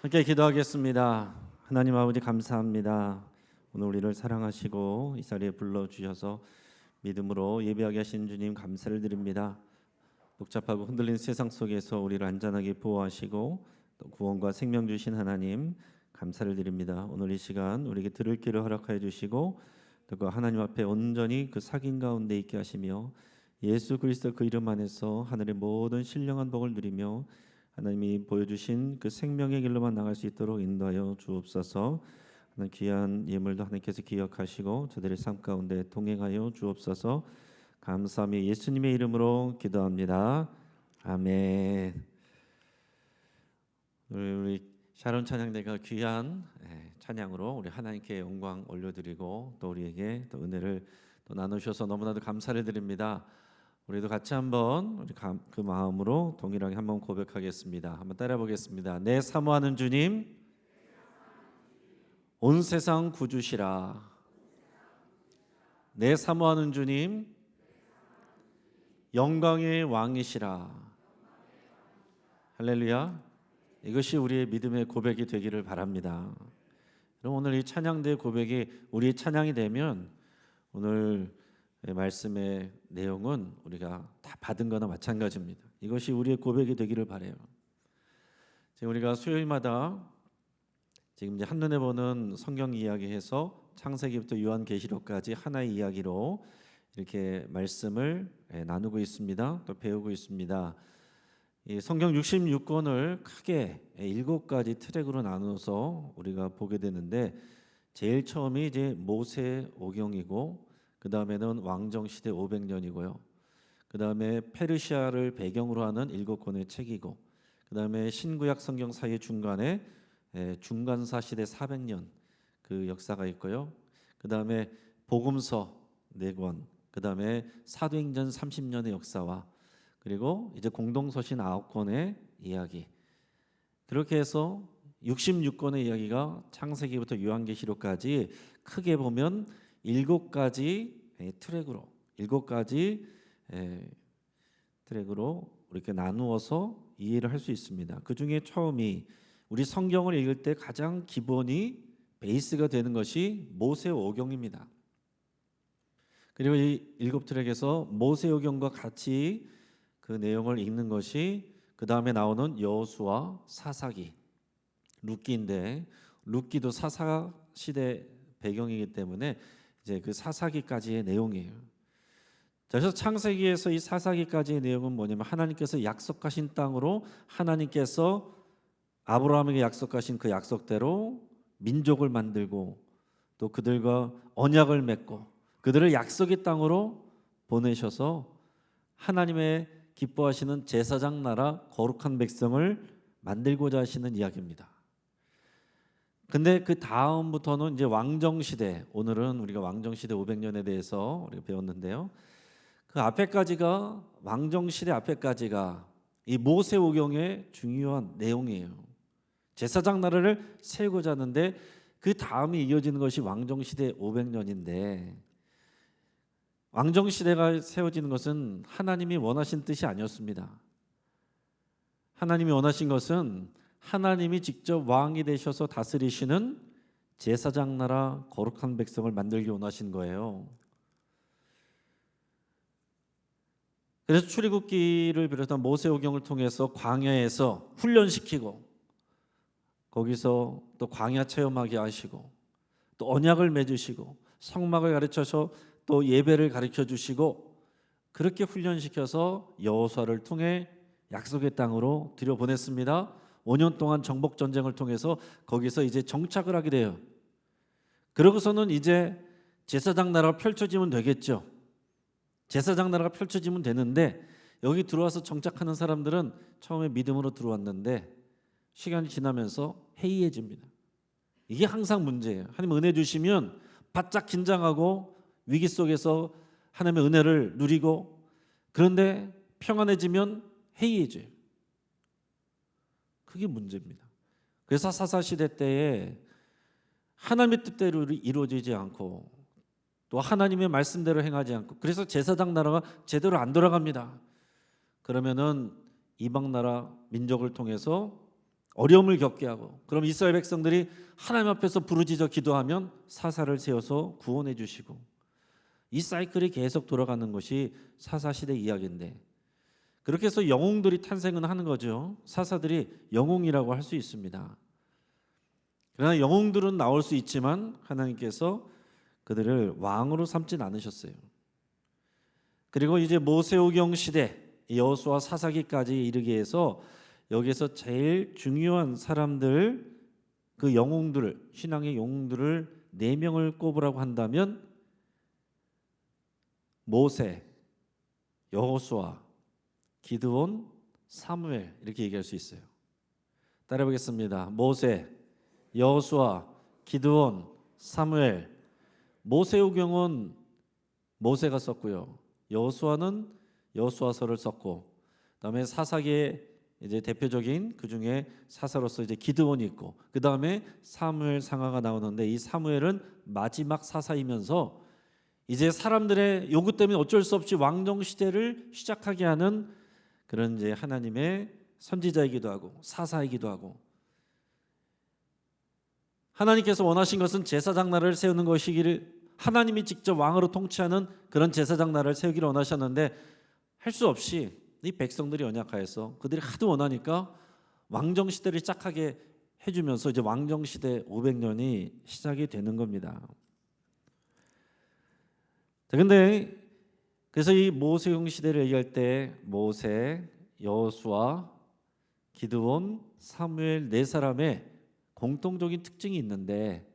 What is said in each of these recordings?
함께 기도하겠습니다. 하나님 아버지 감사합니다. 오늘 우리를 사랑하시고 이 자리에 불러주셔서 믿음으로 예배하게 하신 주님 감사를 드립니다. 복잡하고 흔들린 세상 속에서 우리를 안전하게 보호하시고 또 구원과 생명 주신 하나님 감사를 드립니다. 오늘 이 시간 우리에게 들을 길을 허락하여 주시고 또 그 하나님 앞에 온전히 그 사귐 가운데 있게 하시며 예수 그리스도 그 이름 안에서 하늘의 모든 신령한 복을 누리며 하나님이 보여주신 그 생명의 길로만 나갈 수 있도록 인도하여 주옵소서. 하나님 귀한 예물도 하나님께서 기억하시고 저들의 삶 가운데 동행하여 주옵소서. 감사하며 예수님의 이름으로 기도합니다. 아멘. 우리 샤론 찬양대가 귀한 찬양으로 우리 하나님께 영광 올려드리고 또 우리에게 또 은혜를 또 나누셔서 너무나도 감사를 드립니다. 우리도 같이 한번 우리 그 마음으로 동일하게 한번 고백하겠습니다. 한번 따라 보겠습니다. 내 사모하는 주님, 온 세상 구주시라. 내 사모하는 주님, 영광의 왕이시라. 할렐루야. 이것이 우리의 믿음의 고백이 되기를 바랍니다. 그럼 오늘 이 찬양대 고백이 우리의 찬양이 되면 오늘 말씀의 내용은 우리가 다 받은 거나 마찬가지입니다. 이것이 우리의 고백이 되기를 바라요. 지금 우리가 수요일마다 지금 이제 한눈에 보는 성경 이야기해서 창세기부터 요한계시록까지 하나의 이야기로 이렇게 말씀을 나누고 있습니다. 또 배우고 있습니다. 이 성경 66권을 크게 7가지 트랙으로 나누어서 우리가 보게 되는데 제일 처음이 이제 모세오경이고 그 다음에는 왕정시대 500년이고요. 그 다음에 페르시아를 배경으로 하는 7권의 책이고 그 다음에 신구약 성경 사이 중간에 중간사 시대 400년 그 역사가 있고요. 그 다음에 복음서 4권, 그 다음에 사도행전 30년의 역사와 그리고 이제 공동서신 9권의 이야기, 그렇게 해서 66권의 이야기가 창세기부터 요한계시록까지 크게 보면 7가지 트랙으로 7가지 트랙으로 이렇게 나누어서 이해를 할 수 있습니다. 그 중에 처음이 우리 성경을 읽을 때 가장 기본이 베이스가 되는 것이 모세오경입니다. 그리고 이 7트랙에서 모세오경과 같이 그 내용을 읽는 것이 그 다음에 나오는 여호수아, 사사기, 룻기인데 룻기도 사사 시대 배경이기 때문에 이제 그 사사기까지의 내용이에요. 그래서 창세기에서 이 사사기까지의 내용은 뭐냐면 하나님께서 약속하신 땅으로 하나님께서 아브라함에게 약속하신 그 약속대로 민족을 만들고 또 그들과 언약을 맺고 그들을 약속의 땅으로 보내셔서 하나님의 기뻐하시는 제사장 나라 거룩한 백성을 만들고자 하시는 이야기입니다. 근데 그 다음부터는 이제 왕정시대, 오늘은 우리가 왕정시대 500년에 대해서 우리가 배웠는데요. 그 앞에까지가 왕정시대 앞에까지가 이 모세오경의 중요한 내용이에요. 제사장 나라를 세우고자 하는데 그 다음이 이어지는 것이 왕정시대 500년인데 왕정시대가 세워지는 것은 하나님이 원하신 뜻이 아니었습니다. 하나님이 원하신 것은 하나님이 직접 왕이 되셔서 다스리시는 제사장 나라 거룩한 백성을 만들기 원하신 거예요. 그래서 출애굽기를 비롯한 모세오경을 통해서 광야에서 훈련시키고 거기서 또 광야 체험하게 하시고 또 언약을 맺으시고 성막을 가르쳐서 또 예배를 가르쳐 주시고 그렇게 훈련시켜서 여호수아를 통해 약속의 땅으로 들여보냈습니다. 5년 동안 정복 전쟁을 통해서 거기서 이제 정착을 하게 돼요. 그러고서는 이제 제사장 나라가 펼쳐지면 되겠죠. 제사장 나라가 펼쳐지면 되는데 여기 들어와서 정착하는 사람들은 처음에 믿음으로 들어왔는데 시간이 지나면서 해이해집니다. 이게 항상 문제예요. 하나님 은혜 주시면 바짝 긴장하고 위기 속에서 하나님의 은혜를 누리고 그런데 평안해지면 해이해져요. 그게 문제입니다. 그래서 사사시대 때에 하나님의 뜻대로 이루어지지 않고 또 하나님의 말씀대로 행하지 않고 그래서 제사장 나라가 제대로 안 돌아갑니다. 그러면은 이방 나라 민족을 통해서 어려움을 겪게 하고, 그럼 이스라엘 백성들이 하나님 앞에서 부르짖어 기도하면 사사를 세워서 구원해 주시고, 이 사이클이 계속 돌아가는 것이 사사시대 이야기인데, 그렇게 해서 영웅들이 탄생은 하는 거죠. 사사들이 영웅이라고 할 수 있습니다. 그러나 영웅들은 나올 수 있지만 하나님께서 그들을 왕으로 삼진 않으셨어요. 그리고 이제 모세오경 시대 여호수아 사사기까지 이르게 해서 여기에서 제일 중요한 사람들, 그 영웅들을, 신앙의 영웅들을 4명을 꼽으라고 한다면 모세, 여호수아, 기드온, 사무엘, 이렇게 얘기할 수 있어요. 따라해 보겠습니다. 모세, 여호수아, 기드온, 사무엘. 모세오경은 모세가 썼고요. 여호수아는 여호수아서를 썼고, 그다음에 사사기의 이제 대표적인 그 중에 사사로서 이제 기드온이 있고, 그 다음에 사무엘 상하가 나오는데, 이 사무엘은 마지막 사사이면서 이제 사람들의 요구 때문에 어쩔 수 없이 왕정 시대를 시작하게 하는 그런 이제 하나님의 선지자이기도 하고 사사이기도 하고, 하나님께서 원하신 것은 제사장 나라를 세우는 것이기를, 하나님이 직접 왕으로 통치하는 그런 제사장 나라를 세우기를 원하셨는데 할 수 없이 이 백성들이 연약하여서 그들이 하도 원하니까 왕정 시대를 시작하게 해주면서 이제 왕정 시대 500년이 시작이 되는 겁니다. 그런데 그래서 이 모세용 시대를 얘기할 때 모세, 여호수아, 기드온, 사무엘 4사람의 공통적인 특징이 있는데,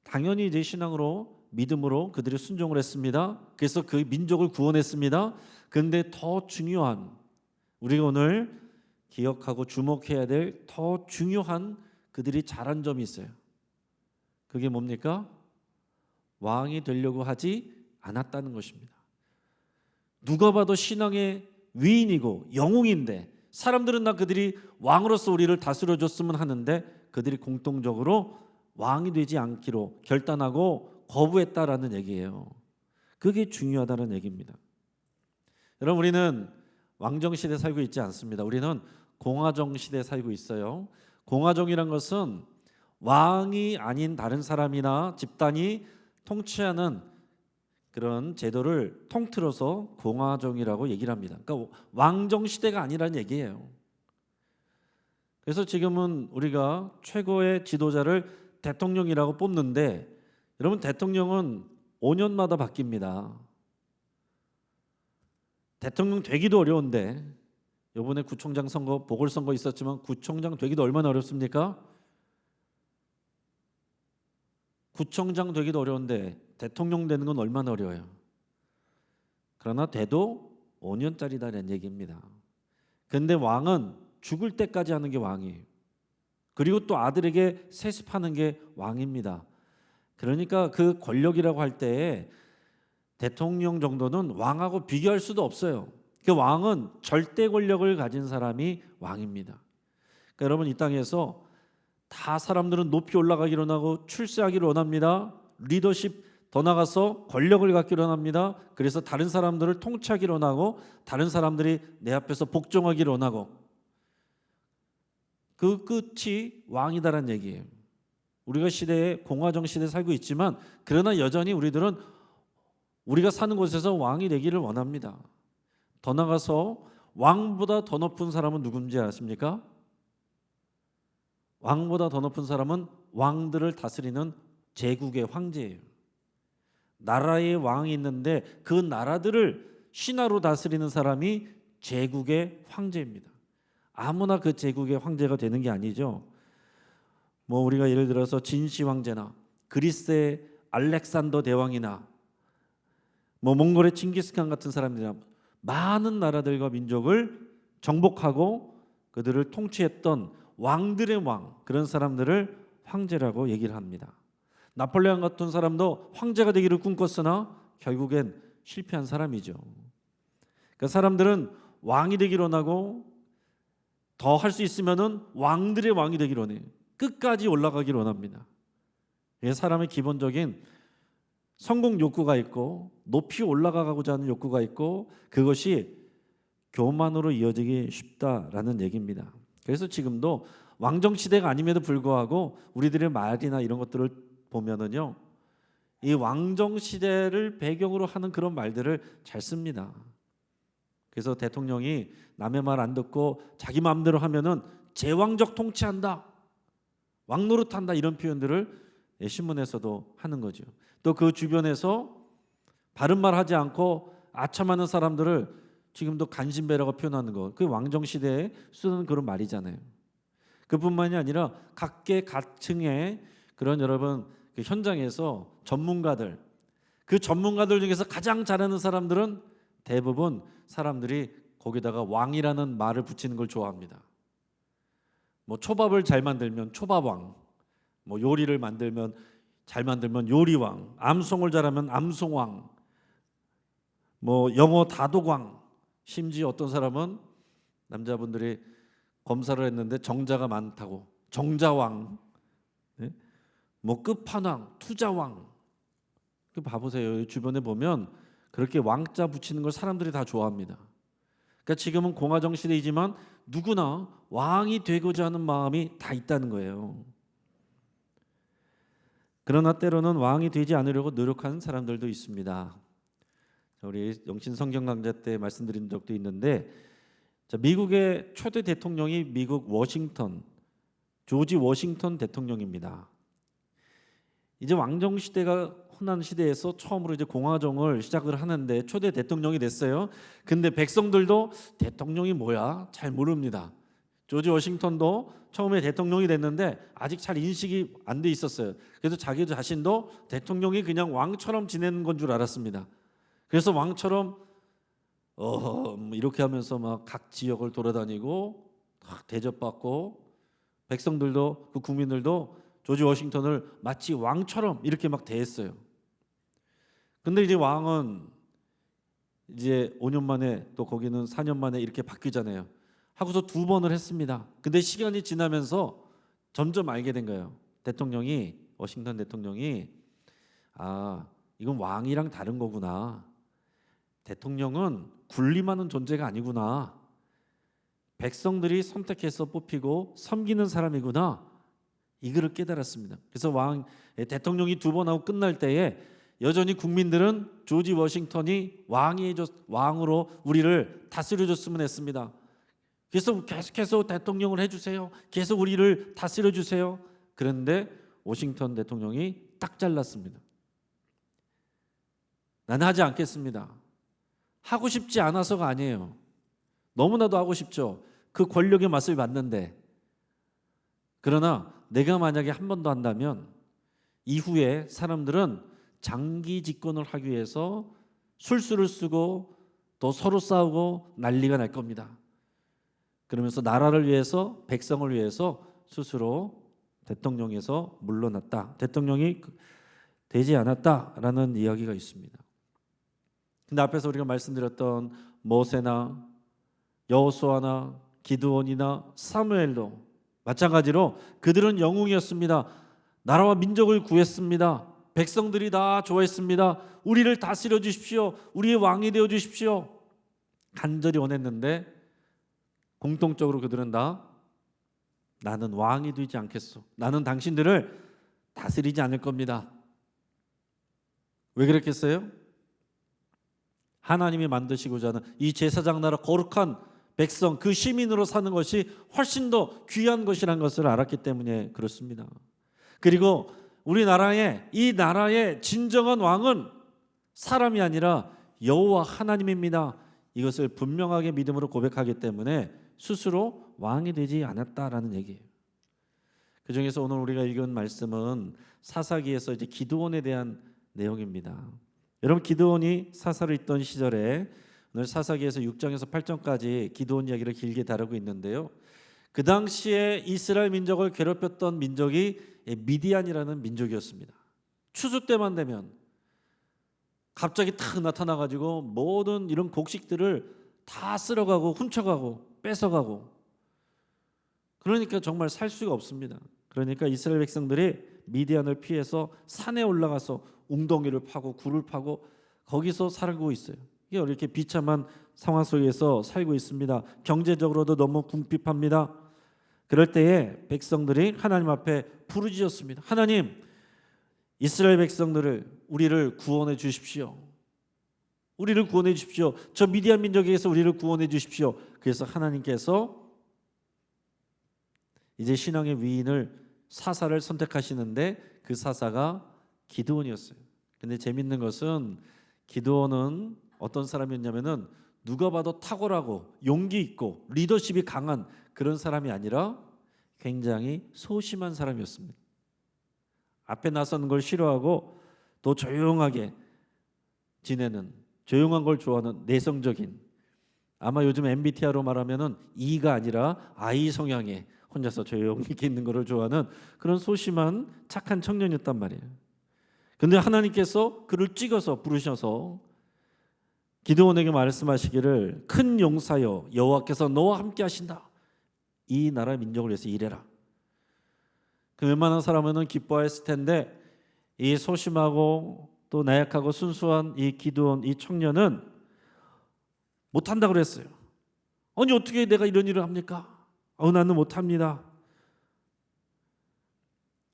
당연히 이제 신앙으로 믿음으로 그들이 순종을 했습니다. 그래서 그 민족을 구원했습니다. 그런데 더 중요한, 우리가 오늘 기억하고 주목해야 될 더 중요한 그들이 잘한 점이 있어요. 그게 뭡니까? 왕이 되려고 하지 않았다는 것입니다. 누가 봐도 신앙의 위인이고 영웅인데, 사람들은 다 그들이 왕으로서 우리를 다스려줬으면 하는데 그들이 공통적으로 왕이 되지 않기로 결단하고 거부했다라는 얘기예요. 그게 중요하다는 얘기입니다. 여러분, 우리는 왕정 시대에 살고 있지 않습니다. 우리는 공화정 시대에 살고 있어요. 공화정이란 것은 왕이 아닌 다른 사람이나 집단이 통치하는 그런 제도를 통틀어서 공화정이라고 얘기를 합니다. 그러니까 왕정 시대가 아니라는 얘기예요. 그래서 지금은 우리가 최고의 지도자를 대통령이라고 뽑는데, 여러분, 대통령은 5년마다 바뀝니다. 대통령 되기도 어려운데, 이번에 구청장 선거, 보궐선거 있었지만 구청장 되기도 얼마나 어렵습니까? 구청장 되기도 어려운데 대통령 되는 건 얼마나 어려워요. 그러나 돼도 5년짜리다라는 얘기입니다. 그런데 왕은 죽을 때까지 하는 게 왕이에요. 그리고 또 아들에게 세습하는 게 왕입니다. 그러니까 그 권력이라고 할 때 대통령 정도는 왕하고 비교할 수도 없어요. 그 왕은 절대 권력을 가진 사람이 왕입니다. 그러니까 여러분, 이 땅에서 다 사람들은 높이 올라가기를 원하고 출세하기를 원합니다. 리더십 더 나가서 권력을 갖기를 원합니다. 그래서 다른 사람들을 통치하기를 원하고 다른 사람들이 내 앞에서 복종하기를 원하고, 그 끝이 왕이다라는 얘기예요. 우리가 시대에 공화정 시대에 살고 있지만, 그러나 여전히 우리들은 우리가 사는 곳에서 왕이 되기를 원합니다. 더 나가서 왕보다 더 높은 사람은 누군지 아십니까? 왕보다 더 높은 사람은 왕들을 다스리는 제국의 황제예요. 나라의 왕이 있는데 그 나라들을 신하로 다스리는 사람이 제국의 황제입니다. 아무나 그 제국의 황제가 되는 게 아니죠. 뭐 우리가 예를 들어서 진시 황제나 그리스의 알렉산더 대왕이나 뭐 몽골의 칭기스칸 같은 사람들이나 많은 나라들과 민족을 정복하고 그들을 통치했던 왕들의 왕, 그런 사람들을 황제라고 얘기를 합니다. 나폴레옹 같은 사람도 황제가 되기를 꿈꿨으나 결국엔 실패한 사람이죠. 그러니까 사람들은 왕이 되기를 원하고 더 할 수 있으면은 왕들의 왕이 되기를 원해요. 끝까지 올라가기를 원합니다. 사람의 기본적인 성공 욕구가 있고 높이 올라가고자 하는 욕구가 있고, 그것이 교만으로 이어지기 쉽다라는 얘기입니다. 그래서 지금도 왕정 시대가 아님에도 불구하고 우리들의 말이나 이런 것들을 보면은요, 이 왕정 시대를 배경으로 하는 그런 말들을 잘 씁니다. 그래서 대통령이 남의 말 안 듣고 자기 마음대로 하면은 제왕적 통치한다, 왕노릇한다, 이런 표현들을 신문에서도 하는 거죠. 또 그 주변에서 바른 말 하지 않고 아첨하는 사람들을 지금도 간신배라고 표현하는 거, 그 왕정 시대에 쓰는 그런 말이잖아요. 그뿐만이 아니라 각계 각층의 그런 여러분 그 현장에서 전문가들, 그 전문가들 중에서 가장 잘하는 사람들은 대부분 사람들이 거기다가 왕이라는 말을 붙이는 걸 좋아합니다. 뭐 초밥을 잘 만들면 초밥왕, 뭐 요리를 잘 만들면 요리왕, 암송을 잘하면 암송왕, 뭐 영어 다독왕, 심지어 어떤 사람은 남자분들이 검사를 했는데 정자가 많다고 정자왕, 네? 뭐 끝판왕, 투자왕. 그 봐보세요. 주변에 보면 그렇게 왕자 붙이는 걸 사람들이 다 좋아합니다. 그러니까 지금은 공화정 시대이지만 누구나 왕이 되고자 하는 마음이 다 있다는 거예요. 그러나 때로는 왕이 되지 않으려고 노력하는 사람들도 있습니다. 우리 영신 성경 강좌 때 말씀드린 적도 있는데, 미국의 초대 대통령이 미국 워싱턴, 조지 워싱턴 대통령입니다. 이제 왕정 시대가 흔한 시대에서 처음으로 이제 공화정을 시작을 하는데 초대 대통령이 됐어요. 근데 백성들도 대통령이 뭐야? 잘 모릅니다. 조지 워싱턴도 처음에 대통령이 됐는데 아직 잘 인식이 안 돼 있었어요. 그래서 자기 자신도 대통령이 그냥 왕처럼 지내는 건 줄 알았습니다. 그래서 왕처럼 이렇게 하면서 막 각 지역을 돌아다니고 대접받고, 백성들도 그 국민들도 조지 워싱턴을 마치 왕처럼 이렇게 막 대했어요. 근데 이제 왕은 이제 5년 만에, 또 거기는 4년 만에 이렇게 바뀌잖아요. 하고서 2번을 했습니다. 근데 시간이 지나면서 점점 알게 된 거예요. 워싱턴 대통령이 이건 왕이랑 다른 거구나. 대통령은 군림하는 존재가 아니구나. 백성들이 선택해서 뽑히고 섬기는 사람이구나. 이거를 깨달았습니다. 그래서 대통령이 2번 하고 끝날 때에 여전히 국민들은 조지 워싱턴이 왕으로 우리를 다스려줬으면 했습니다. 그래서 계속해서 대통령을 해주세요. 계속 우리를 다스려주세요. 그런데 워싱턴 대통령이 딱 잘랐습니다. 나는 하지 않겠습니다. 하고 싶지 않아서가 아니에요. 너무나도 하고 싶죠. 그 권력의 맛을 봤는데. 그러나 내가 만약에 한 번 더 한다면 이후에 사람들은 장기 집권을 하기 위해서 술수를 쓰고 또 서로 싸우고 난리가 날 겁니다. 그러면서 나라를 위해서, 백성을 위해서 스스로 대통령에서 물러났다, 대통령이 되지 않았다라는 이야기가 있습니다. 근데 앞에서 우리가 말씀드렸던 모세나 여호수아나 기드온이나 사무엘도 마찬가지로 그들은 영웅이었습니다. 나라와 민족을 구했습니다. 백성들이 다 좋아했습니다. 우리를 다스려 주십시오. 우리의 왕이 되어 주십시오. 간절히 원했는데 공통적으로 그들은 다 나는 왕이 되지 않겠소. 나는 당신들을 다스리지 않을 겁니다. 왜 그랬겠어요? 하나님이 만드시고자 하는 이 제사장 나라 거룩한 백성, 그 시민으로 사는 것이 훨씬 더 귀한 것이라는 것을 알았기 때문에 그렇습니다. 그리고 이 나라의 진정한 왕은 사람이 아니라 여호와 하나님입니다. 이것을 분명하게 믿음으로 고백하기 때문에 스스로 왕이 되지 않았다라는 얘기예요. 그 중에서 오늘 우리가 읽은 말씀은 사사기에서 이제 기드온에 대한 내용입니다. 여러분, 기드온이 사사로 있던 시절에 오늘 사사기에서 6장에서 8장까지 기드온 이야기를 길게 다루고 있는데요. 그 당시에 이스라엘 민족을 괴롭혔던 민족이 미디안이라는 민족이었습니다. 추수 때만 되면 갑자기 탁 나타나가지고 모든 이런 곡식들을 다 쓸어가고 훔쳐가고 뺏어가고, 그러니까 정말 살 수가 없습니다. 그러니까 이스라엘 백성들이 미디안을 피해서 산에 올라가서 웅덩이를 파고 굴을 파고 거기서 살고 있어요. 이렇게 비참한 상황 속에서 살고 있습니다. 경제적으로도 너무 궁핍합니다. 그럴 때에 백성들이 하나님 앞에 부르짖었습니다. 하나님, 이스라엘 백성들을 우리를 구원해 주십시오. 우리를 구원해 주십시오. 저 미디안 민족에게서 우리를 구원해 주십시오. 그래서 하나님께서 이제 신앙의 위인을 사사를 선택하시는데 그 사사가 기드온이었어요. 근데 재밌는 것은 기드온은 어떤 사람이었냐면은 누가 봐도 탁월하고 용기 있고 리더십이 강한 그런 사람이 아니라 굉장히 소심한 사람이었습니다. 앞에 나서는 걸 싫어하고 또 조용하게 지내는, 조용한 걸 좋아하는 내성적인, 아마 요즘 MBTI로 말하면은 E가 아니라 I 성향의 혼자서 조용히 있는 것을 좋아하는 그런 소심한 착한 청년이었단 말이에요. 근데 하나님께서 그를 찍어서 부르셔서 기드온에게 말씀하시기를 큰 용사여 여호와께서 너와 함께 하신다. 이 나라 민족을 위해서 일해라. 그 웬만한 사람은 기뻐했을 텐데 이 소심하고 또 나약하고 순수한 이 기드온 이 청년은 못한다고 그랬어요. 아니 어떻게 내가 이런 일을 합니까? 나는 못합니다.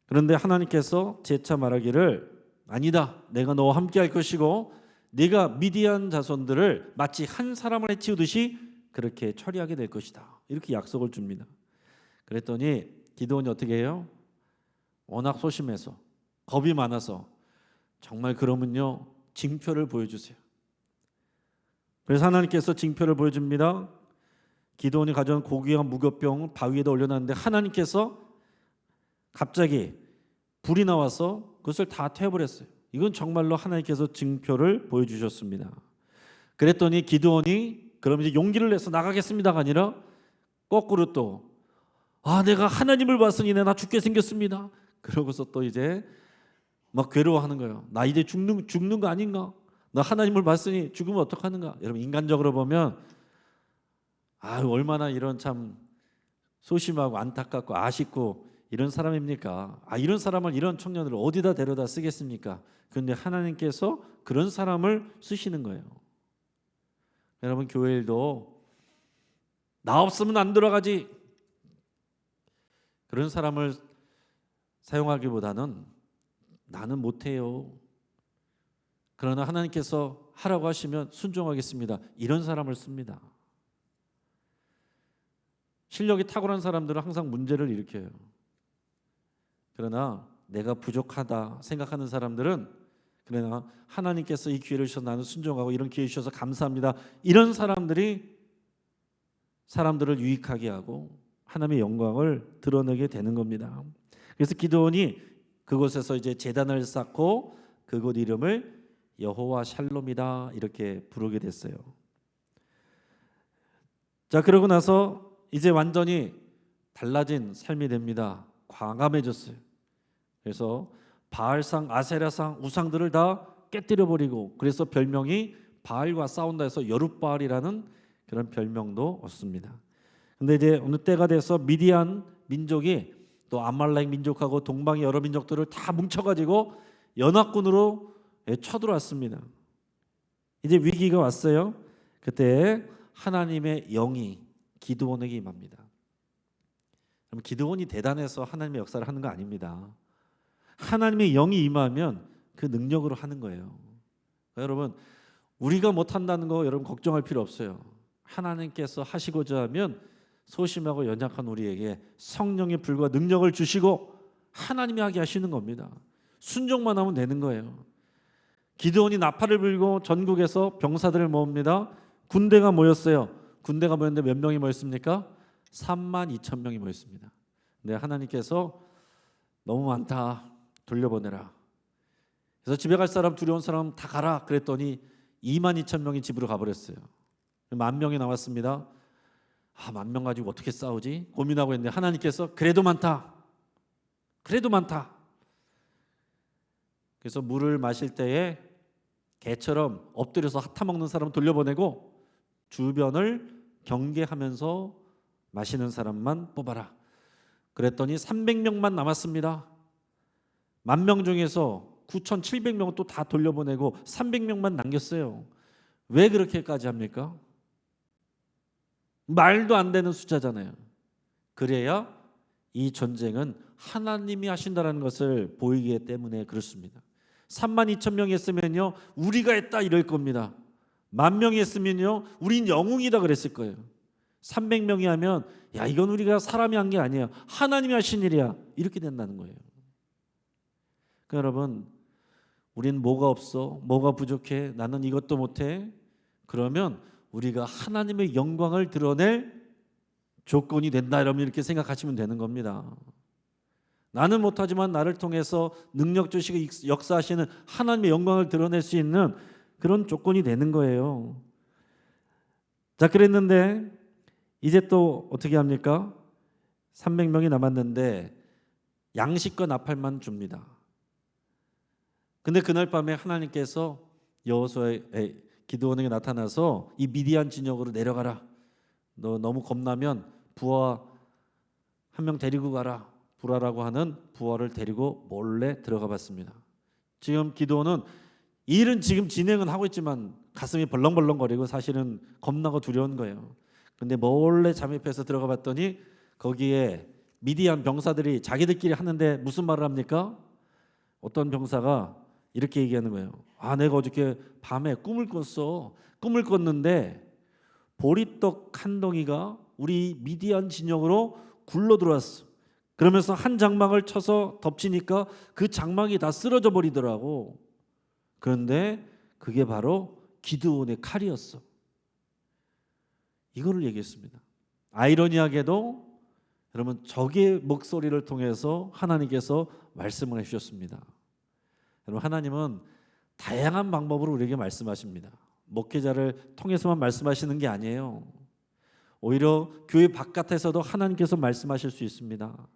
그런데 하나님께서 재차 말하기를 아니다. 내가 너와 함께 할 것이고 네가 미디안 자손들을 마치 한 사람을 해치우듯이 그렇게 처리하게 될 것이다. 이렇게 약속을 줍니다. 그랬더니 기드온이 어떻게 해요? 워낙 소심해서 겁이 많아서 정말 그러면요 징표를 보여주세요. 그래서 하나님께서 징표를 보여줍니다. 기드온이 가져온 고기와 무교병 바위에다 올려놨는데 하나님께서 갑자기 불이 나와서 그것을 다 태워버렸어요. 이건 정말로 하나님께서 징표를 보여주셨습니다. 그랬더니 기드온이 그럼 이제 용기를 내서 나가겠습니다가 아니라 거꾸로 또 내가 하나님을 봤으니 나 죽게 생겼습니다. 그러고서 또 이제 막 괴로워하는 거예요. 나 이제 죽는 거 아닌가? 나 하나님을 봤으니 죽으면 어떡하는가? 여러분 인간적으로 보면 얼마나 이런 참 소심하고 안타깝고 아쉽고 이런 사람입니까? 이런 사람을 이런 청년을 어디다 데려다 쓰겠습니까? 그런데 하나님께서 그런 사람을 쓰시는 거예요. 여러분 교회 일도 나 없으면 안 돌아가지 그런 사람을 사용하기보다는 나는 못해요. 그러나 하나님께서 하라고 하시면 순종하겠습니다. 이런 사람을 씁니다. 실력이 탁월한 사람들은 항상 문제를 일으켜요. 그러나 내가 부족하다 생각하는 사람들은 그러나 하나님께서 이 기회를 주셔서 나는 순종하고 이런 기회 주셔서 감사합니다. 이런 사람들이 사람들을 유익하게 하고 하나님의 영광을 드러내게 되는 겁니다. 그래서 기드온이 그곳에서 이제 제단을 쌓고 그곳 이름을 여호와 샬롬이다 이렇게 부르게 됐어요. 자 그러고 나서 이제 완전히 달라진 삶이 됩니다. 과감해졌어요. 그래서 바알상, 아세라상, 우상들을 다 깨뜨려 버리고 그래서 별명이 바알과 싸운다 해서 여룻바알이라는 그런 별명도 얻습니다. 근데 이제 어느 때가 돼서 미디안 민족이 또 아말렉 민족하고 동방의 여러 민족들을 다 뭉쳐가지고 연합군으로 쳐들어왔습니다. 이제 위기가 왔어요. 그때 하나님의 영이 기드온에게 임합니다. 그럼 기드온이 대단해서 하나님의 역사를 하는 거 아닙니다. 하나님의 영이 임하면 그 능력으로 하는 거예요. 여러분 우리가 못한다는 거 여러분 걱정할 필요 없어요. 하나님께서 하시고자 하면 소심하고 연약한 우리에게 성령의 불과 능력을 주시고 하나님이 하게 하시는 겁니다. 순종만 하면 되는 거예요. 기드온이 나팔을 불고 전국에서 병사들을 모읍니다. 군대가 모였어요. 군대가 모였는데 몇 명이 모였습니까? 32,000명이 모였습니다. 근데 하나님께서 너무 많다. 돌려보내라. 그래서 집에 갈 사람 두려운 사람 다 가라 그랬더니 22,000명이 집으로 가버렸어요. 10,000명이 나왔습니다. 10,000명 가지고 어떻게 싸우지? 고민하고 있는데 하나님께서 그래도 많다. 그래도 많다. 그래서 물을 마실 때에 개처럼 엎드려서 핥아먹는 사람 돌려보내고 주변을 경계하면서 마시는 사람만 뽑아라. 그랬더니 300명만 남았습니다. 10,000명 중에서 9,700명은 또 다 돌려보내고 300명만 남겼어요. 왜 그렇게까지 합니까? 말도 안 되는 숫자잖아요. 그래야 이 전쟁은 하나님이 하신다는 것을 보이기 때문에 그렇습니다. 32,000명이 했으면요 우리가 했다 이럴 겁니다. 10,000명이 했으면요 우린 영웅이다 그랬을 거예요. 300명이 하면 야 이건 우리가 사람이 한 게 아니야, 하나님이 하신 일이야, 이렇게 된다는 거예요. 그러니까 여러분, 우린 뭐가 없어, 뭐가 부족해, 나는 이것도 못해, 그러면 우리가 하나님의 영광을 드러낼 조건이 된다, 여러분 이렇게 생각하시면 되는 겁니다. 나는 못하지만 나를 통해서 능력 주시고 역사하시는 하나님의 영광을 드러낼 수 있는 그런 조건이 되는 거예요. 자, 그랬는데 이제 또 어떻게 합니까? 300명이 남았는데 양식과 나팔만 줍니다. 근데 그날 밤에 하나님께서 여호수아의 기드온에게 나타나서 이 미디안 진영으로 내려가라, 너 너무 겁나면 부하 한 명 데리고 가라, 부라라고 하는 부하를 데리고 몰래 들어가 봤습니다. 지금 기드온은 일은 지금 진행은 하고 있지만 가슴이 벌렁벌렁거리고 사실은 겁나고 두려운 거예요. 근데 몰래 잠입해서 들어가 봤더니 거기에 미디안 병사들이 자기들끼리 하는데 무슨 말을 합니까? 어떤 병사가 이렇게 얘기하는 거예요. 아, 내가 어저께 밤에 꿈을 꿨어. 꿈을 꿨는데 보리떡 한 덩이가 우리 미디안 진영으로 굴러 들어왔어. 그러면서 한 장막을 쳐서 덮치니까 그 장막이 다 쓰러져 버리더라고. 그런데 그게 바로 기드온의 칼이었어. 이거를 얘기했습니다. 아이러니하게도 여러분, 적의 목소리를 통해서 하나님께서 말씀을 해주셨습니다. 여러분, 하나님은 다양한 방법으로 우리에게 말씀하십니다. 목회자를 통해서만 말씀하시는 게 아니에요. 오히려 교회 바깥에서도 하나님께서 말씀하실 수 있습니다. 그러니까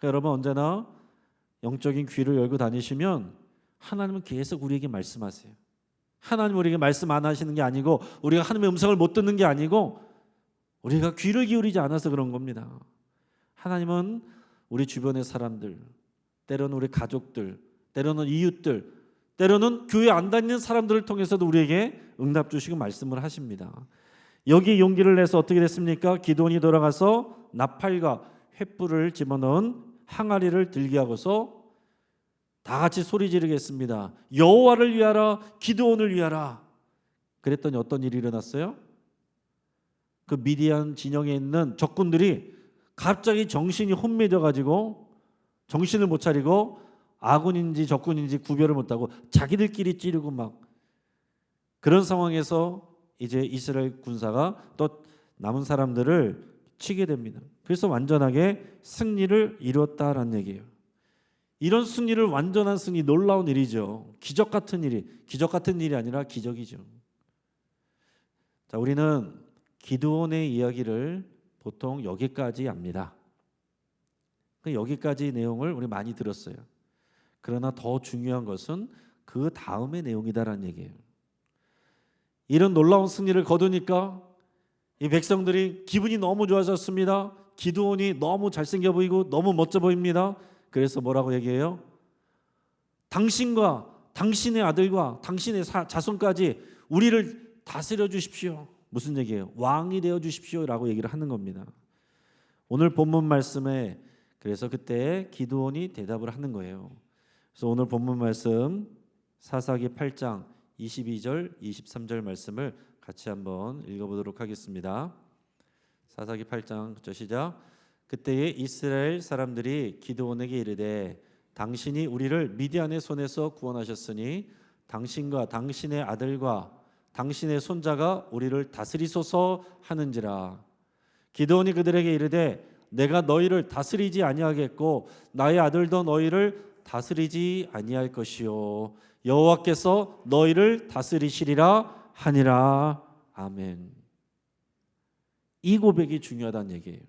여러분, 언제나 영적인 귀를 열고 다니시면 하나님은 계속 우리에게 말씀하세요. 하나님 우리에게 말씀 안 하시는 게 아니고 우리가 하나님의 음성을 못 듣는 게 아니고 우리가 귀를 기울이지 않아서 그런 겁니다. 하나님은 우리 주변의 사람들, 때로는 우리 가족들, 때로는 이웃들, 때로는 교회 안 다니는 사람들을 통해서도 우리에게 응답 주시고 말씀을 하십니다. 여기 용기를 내서 어떻게 됐습니까? 기드온이 돌아가서 나팔과 횃불을 집어넣은 항아리를 들게 하고서 다 같이 소리 지르겠습니다. 여호와를 위하라, 기드온을 위하라. 그랬더니 어떤 일이 일어났어요? 그 미디안 진영에 있는 적군들이 갑자기 정신이 혼미해져 가지고 정신을 못 차리고 아군인지 적군인지 구별을 못하고 자기들끼리 찌르고 막 그런 상황에서 이제 이스라엘 군사가 또 남은 사람들을 치게 됩니다. 그래서 완전하게 승리를 이뤘다라는 얘기예요. 이런 승리를, 완전한 승리, 놀라운 일이죠. 기적 같은 일이 아니라 기적이죠. 자, 우리는 기드온의 이야기를 보통 여기까지 압니다. 여기까지 내용을 우리 많이 들었어요. 그러나 더 중요한 것은 그 다음의 내용이다라는 얘기예요. 이런 놀라운 승리를 거두니까 이 백성들이 기분이 너무 좋아졌습니다. 기드온이 너무 잘생겨 보이고 너무 멋져 보입니다. 그래서 뭐라고 얘기해요? 당신과 당신의 아들과 당신의 자손까지 우리를 다스려 주십시오. 무슨 얘기예요? 왕이 되어 주십시오 라고 얘기를 하는 겁니다. 오늘 본문 말씀에 그래서 그때 기드온이 대답을 하는 거예요. 그래서 오늘 본문 말씀 사사기 8장 22절 23절 말씀을 같이 한번 읽어보도록 하겠습니다. 사사기 8장 시작. 그때에 이스라엘 사람들이 기드온에게 이르되 당신이 우리를 미디안의 손에서 구원하셨으니 당신과 당신의 아들과 당신의 손자가 우리를 다스리소서 하는지라. 기드온이 그들에게 이르되 내가 너희를 다스리지 아니하겠고 나의 아들도 너희를 다스리지 아니할 것이요 여호와께서 너희를 다스리시리라 하니라. 아멘. 이 고백이 중요하다는 얘기예요.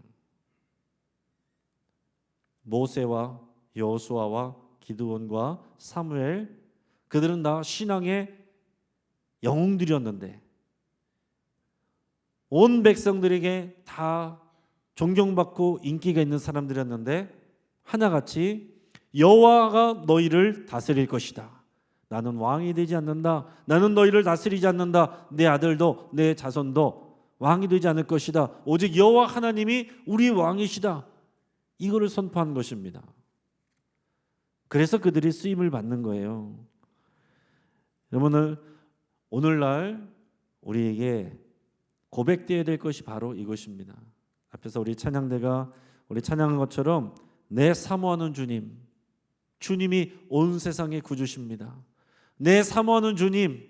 모세와 여호수아와 기드온과 사무엘, 그들은 다 신앙의 영웅들이었는데 온 백성들에게 다 존경받고 인기가 있는 사람들이었는데 하나같이 여호와가 너희를 다스릴 것이다. 나는 왕이 되지 않는다. 나는 너희를 다스리지 않는다. 내 아들도 내 자손도 왕이 되지 않을 것이다. 오직 여호와 하나님이 우리 왕이시다. 이거를 선포한 것입니다. 그래서 그들이 쓰임을 받는 거예요. 여러분, 오늘날 우리에게 고백되어야 될 것이 바로 이것입니다. 앞에서 우리 찬양대가 우리 찬양한 것처럼 내 사모하는 주님, 주님이 온 세상의 구주십니다. 내 사모하는 주님,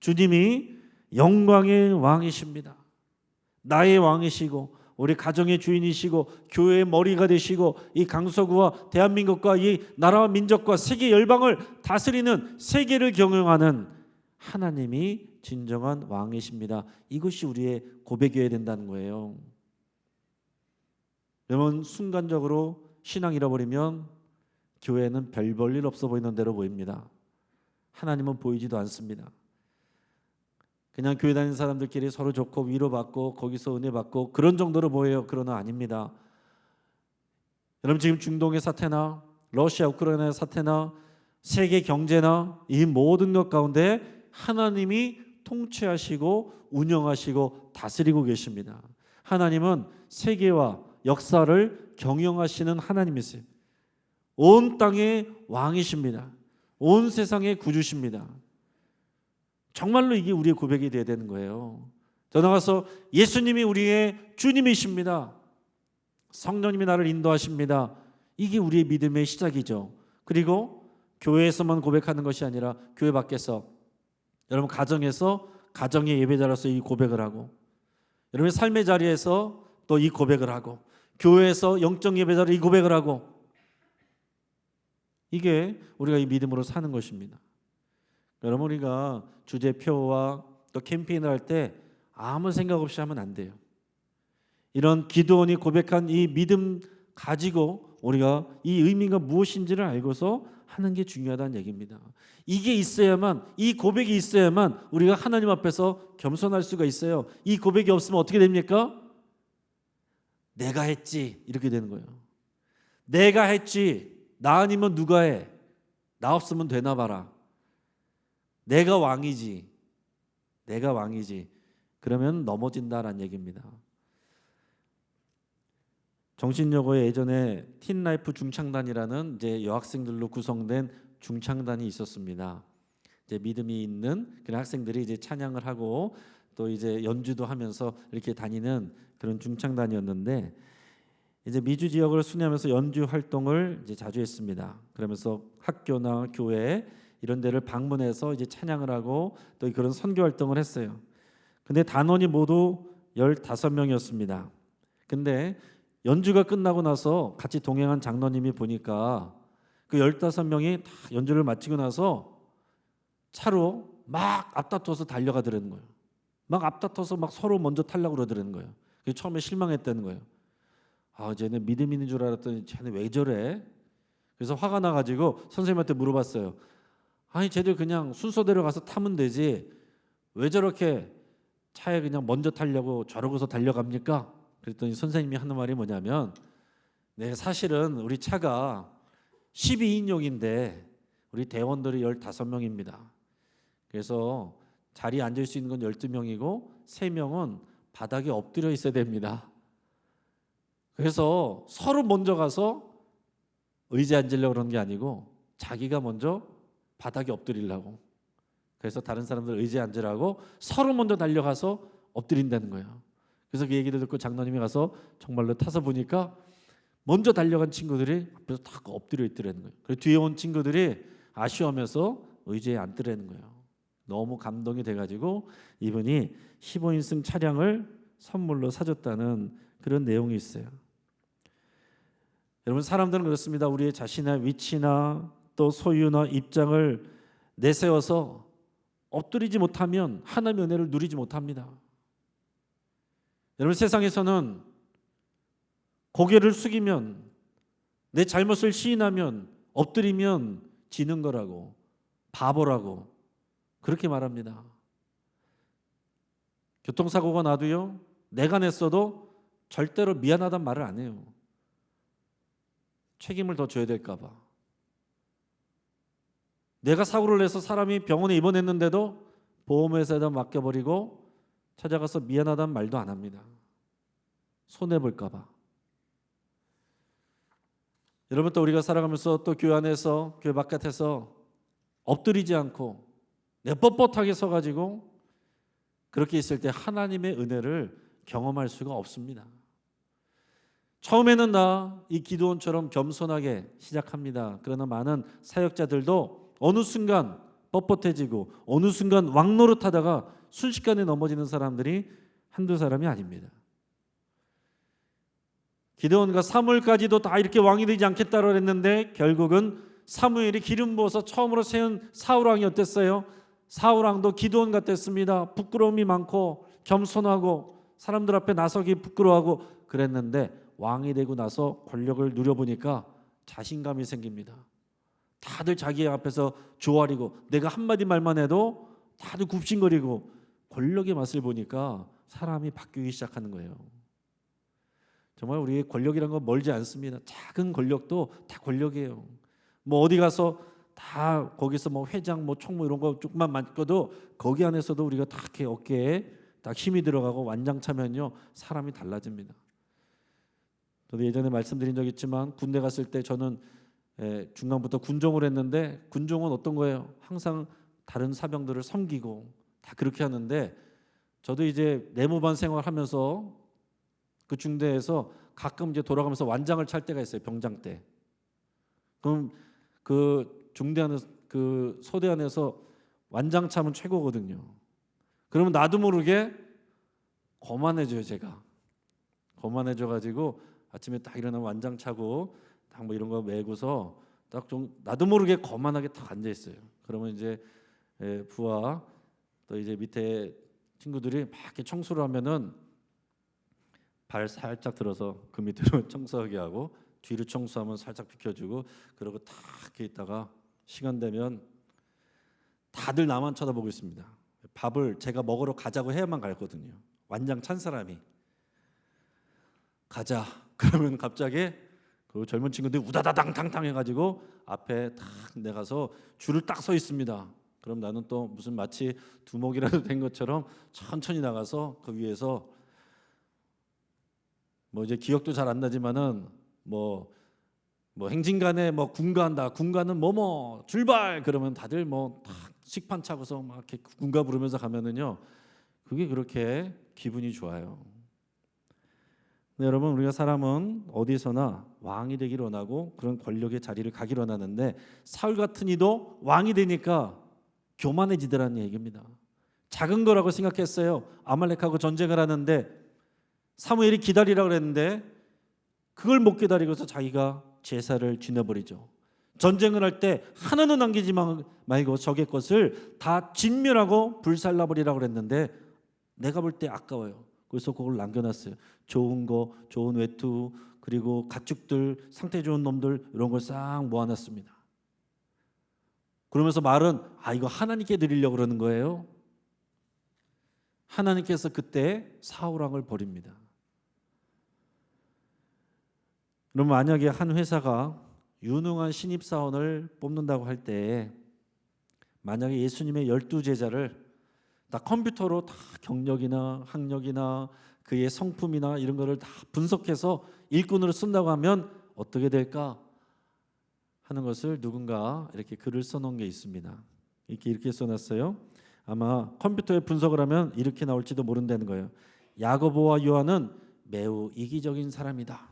주님이 영광의 왕이십니다. 나의 왕이시고 우리 가정의 주인이시고 교회의 머리가 되시고 이 강서구와 대한민국과 이 나라와 민족과 세계 열방을 다스리는 세계를 경영하는 하나님이 진정한 왕이십니다. 이것이 우리의 고백이어야 된다는 거예요. 여러분, 순간적으로 신앙 잃어버리면 교회는 별 볼 일 없어 보이는 대로 보입니다. 하나님은 보이지도 않습니다. 그냥 교회 다니는 사람들끼리 서로 좋고 위로받고 거기서 은혜 받고 그런 정도로 보여요. 그러나 아닙니다. 여러분, 지금 중동의 사태나 러시아 우크라이나의 사태나 세계 경제나 이 모든 것 가운데 하나님이 통치하시고 운영하시고 다스리고 계십니다. 하나님은 세계와 역사를 경영하시는 하나님이세요. 온 땅의 왕이십니다. 온 세상의 구주십니다. 정말로 이게 우리의 고백이 되어야 되는 거예요. 더 나아가서 예수님이 우리의 주님이십니다. 성령님이 나를 인도하십니다. 이게 우리의 믿음의 시작이죠. 그리고 교회에서만 고백하는 것이 아니라 교회 밖에서, 여러분 가정에서 가정의 예배자로서 이 고백을 하고, 여러분의 삶의 자리에서 또 이 고백을 하고, 교회에서 영적 예배자로 이 고백을 하고, 이게 우리가 이 믿음으로 사는 것입니다. 여러분, 우리가 주제표와 또 캠페인을 할 때 아무 생각 없이 하면 안 돼요. 이런 기도원이 고백한 이 믿음 가지고 우리가 이 의미가 무엇인지를 알고서 하는 게 중요하다는 얘기입니다. 이게 있어야만, 이 고백이 있어야만 우리가 하나님 앞에서 겸손할 수가 있어요. 이 고백이 없으면 어떻게 됩니까? 내가 했지, 이렇게 되는 거예요. 내가 했지, 나 아니면 누가 해? 나 없으면 되나 봐라. 내가 왕이지, 내가 왕이지. 그러면 넘어진다라는 얘기입니다. 정신여고에 예전에 틴라이프 중창단이라는 이제 여학생들로 구성된 중창단이 있었습니다. 이제 믿음이 있는 그런 학생들이 이제 찬양을 하고 또 이제 연주도 하면서 이렇게 다니는 그런 중창단이었는데, 이제 미주 지역을 순회하면서 연주 활동을 이제 자주 했습니다. 그러면서 학교나 교회 이런 데를 방문해서 이제 찬양을 하고 또 그런 선교 활동을 했어요. 근데 단원이 모두 15명이었습니다. 근데 연주가 끝나고 나서 같이 동행한 장로님이 보니까 그 15명이 다 연주를 마치고 나서 차로 막 앞다퉈서 달려가더라는 거예요. 막 앞다퉈서 막 서로 먼저 타려고 그러더라는 거예요. 그래서 처음에 실망했다는 거예요. 아, 쟤는 믿음 있는 줄 알았더니 쟤는 왜 저래? 그래서 화가 나가지고 선생님한테 물어봤어요. 아니, 쟤들 그냥 순서대로 가서 타면 되지 왜 저렇게 차에 그냥 먼저 타려고 저러고서 달려갑니까? 그랬더니 선생님이 하는 말이 뭐냐면, 네, 사실은 우리 차가 12인용인데 우리 대원들이 15명입니다. 그래서 자리에 앉을 수 있는 건 12명이고 3명은 바닥에 엎드려 있어야 됩니다. 그래서 서로 먼저 가서 의자에 앉으려고 그러는 게 아니고 자기가 먼저 바닥에 엎드리려고, 그래서 다른 사람들 의자에 앉으라고 서로 먼저 달려가서 엎드린다는 거예요. 그래서 그 얘기를 듣고 장로님이 가서 정말로 타서 보니까 먼저 달려간 친구들이 앞에서 다 엎드려 있더라는 거예요. 그리고 뒤에 온 친구들이 아쉬워하면서 의자에 앉더라는 거예요. 너무 감동이 돼가지고 이분이 15인승 차량을 선물로 사줬다는 그런 내용이 있어요. 여러분, 사람들은 그렇습니다. 우리의 자신의 위치나 또 소유나 입장을 내세워서 엎드리지 못하면 하나님의 은혜를 누리지 못합니다. 여러분, 세상에서는 고개를 숙이면, 내 잘못을 시인하면, 엎드리면 지는 거라고, 바보라고 그렇게 말합니다. 교통사고가 나도요, 내가 냈어도 절대로 미안하단 말을 안 해요. 책임을 더 져야 될까 봐. 내가 사고를 내서 사람이 병원에 입원했는데도 보험회사에다 맡겨버리고 찾아가서 미안하다는 말도 안 합니다. 손해볼까 봐. 여러분, 또 우리가 살아가면서 또 교회 안에서 교회 바깥에서 엎드리지 않고 내 뻣뻣하게 서가지고 그렇게 있을 때 하나님의 은혜를 경험할 수가 없습니다. 처음에는 나 이 기드온처럼 겸손하게 시작합니다. 그러나 많은 사역자들도 어느 순간 뻣뻣해지고 어느 순간 왕노릇하다가 순식간에 넘어지는 사람들이 한두 사람이 아닙니다. 기드온과 사무엘까지도 다 이렇게 왕이 되지 않겠다고 했는데 결국은 사무엘이 기름 부어서 처음으로 세운 사울왕이 어땠어요? 사울왕도 기드온 같았습니다. 부끄러움이 많고 겸손하고 사람들 앞에 나서기 부끄러워하고 그랬는데 왕이 되고 나서 권력을 누려보니까 자신감이 생깁니다. 다들 자기 앞에서 조아리고 내가 한마디 말만 해도 다들 굽신거리고 권력의 맛을 보니까 사람이 바뀌기 시작하는 거예요. 정말 우리의 권력이란 건 멀지 않습니다. 작은 권력도 다 권력이에요. 뭐 어디 가서 다 거기서 뭐 회장 뭐 총무 이런 거 조금만 맡겨도 거기 안에서도 우리가 다 이렇게 어깨에 딱 힘이 들어가고 완장차면요 사람이 달라집니다. 저도 예전에 말씀드린 적 있지만 군대 갔을 때 저는 중간부터 군종을 했는데 군종은 어떤 거예요? 항상 다른 사병들을 섬기고 다 그렇게 하는데 저도 이제 내무반 생활하면서 그 중대에서 가끔 이제 돌아가면서 완장을 찰 때가 있어요. 병장 때. 그럼 그 중대 안에서 그 소대 안에서 완장 차면 최고거든요. 그러면 나도 모르게 거만해져요. 제가 거만해져가지고 아침에 딱 일어나면 완장 차고 딱 뭐 이런 거 메고서 딱 좀 나도 모르게 거만하게 딱 앉아 있어요. 그러면 이제 부하 또 이제 밑에 친구들이 막 이렇게 청소를 하면은 발 살짝 들어서 그 밑으로 청소하게 하고 뒤로 청소하면 살짝 비켜주고 그러고 딱 이렇게 있다가 시간 되면 다들 나만 쳐다보고 있습니다. 밥을 제가 먹으러 가자고 해야만 가거든요. 완장 찬 사람이 가자 그러면 갑자기 그 젊은 친구들이 우다다당탕탕 해가지고 앞에 딱 내가서 줄을 딱 서 있습니다. 그럼 나는 또 무슨 마치 두목이라도 된 것처럼 천천히 나가서 그 위에서 뭐 이제 기억도 잘 안 나지만은 뭐 행진간에 뭐 군가한다. 군가는 뭐뭐 출발 그러면 다들 뭐 딱 식판 차고서 막 이렇게 군가 부르면서 가면은요. 그게 그렇게 기분이 좋아요. 네, 여러분 우리가 사람은 어디서나 왕이 되기를 원하고 그런 권력의 자리를 가기를 원하는데 사울 같은 이도 왕이 되니까 교만해지더라는 얘기입니다. 작은 거라고 생각했어요. 아말렉하고 전쟁을 하는데 사무엘이 기다리라고 그랬는데 그걸 못 기다리고서 자기가 제사를 지내버리죠. 전쟁을 할 때 하나는 남기지 말고 적의 것을 다 진멸하고 불살라버리라고 그랬는데 내가 볼 때 아까워요. 그래서 그걸 남겨놨어요. 좋은 거, 좋은 외투, 그리고 가축들, 상태 좋은 놈들 이런 걸 싹 모아놨습니다. 그러면서 말은 이거 하나님께 드리려고 그러는 거예요. 하나님께서 그때 사울왕을 버립니다. 그럼 만약에 한 회사가 유능한 신입사원을 뽑는다고 할 때 만약에 예수님의 12제자를 다 컴퓨터로 다 경력이나 학력이나 그의 성품이나 이런 거를 다 분석해서 일꾼으로 쓴다고 하면 어떻게 될까 하는 것을 누군가 이렇게 글을 써놓은 게 있습니다. 이렇게 써놨어요. 아마 컴퓨터에 분석을 하면 이렇게 나올지도 모른다는 거예요. 야고보와 요한은 매우 이기적인 사람이다.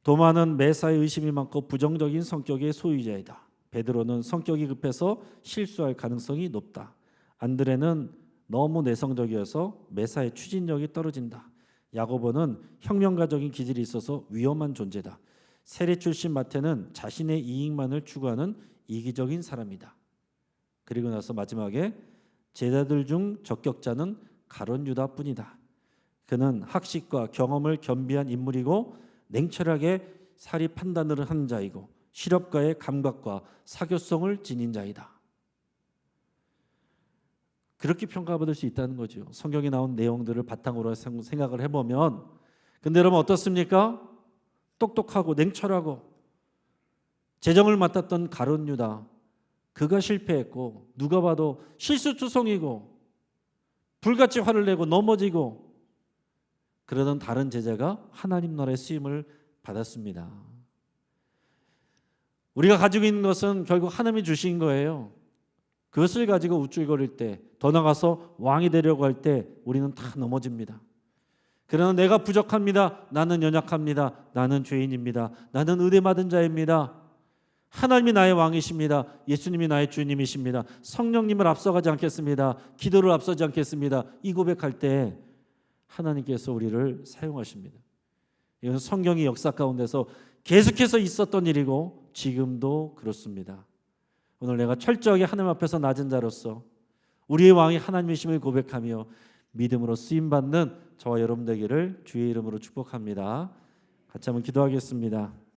도마는 매사에 의심이 많고 부정적인 성격의 소유자이다. 베드로는 성격이 급해서 실수할 가능성이 높다. 안드레는 너무 내성적이어서 매사의 추진력이 떨어진다. 야고보는 혁명가적인 기질이 있어서 위험한 존재다. 세례 출신 마태는 자신의 이익만을 추구하는 이기적인 사람이다. 그리고 나서 마지막에 제자들 중 적격자는 가룟 유다뿐이다. 그는 학식과 경험을 겸비한 인물이고 냉철하게 사리 판단을 하는 자이고 실업가의 감각과 사교성을 지닌 자이다. 그렇게 평가받을 수 있다는 거죠. 성경에 나온 내용들을 바탕으로 생각을 해보면 근데 여러분 어떻습니까? 똑똑하고 냉철하고 재정을 맡았던 가룟 유다 그가 실패했고 누가 봐도 실수투성이고 불같이 화를 내고 넘어지고 그러던 다른 제자가 하나님 나라의 쓰임을 받았습니다. 우리가 가지고 있는 것은 결국 하나님이 주신 거예요. 그것을 가지고 우쭐거릴 때, 더 나가서 왕이 되려고 할 때 우리는 다 넘어집니다. 그러나 내가 부족합니다. 나는 연약합니다. 나는 죄인입니다. 나는 은혜 받은 자입니다. 하나님이 나의 왕이십니다. 예수님이 나의 주님이십니다. 성령님을 앞서가지 않겠습니다. 기도를 앞서지 않겠습니다. 이 고백할 때 하나님께서 우리를 사용하십니다. 이건 성경의 역사 가운데서 계속해서 있었던 일이고 지금도 그렇습니다. 오늘 내가 철저하게 하나님 앞에서 낮은 자로서 우리의 왕이 하나님이심을 고백하며 믿음으로 쓰임받는 저와 여러분 되기를 주의 이름으로 축복합니다. 같이 한번 기도하겠습니다.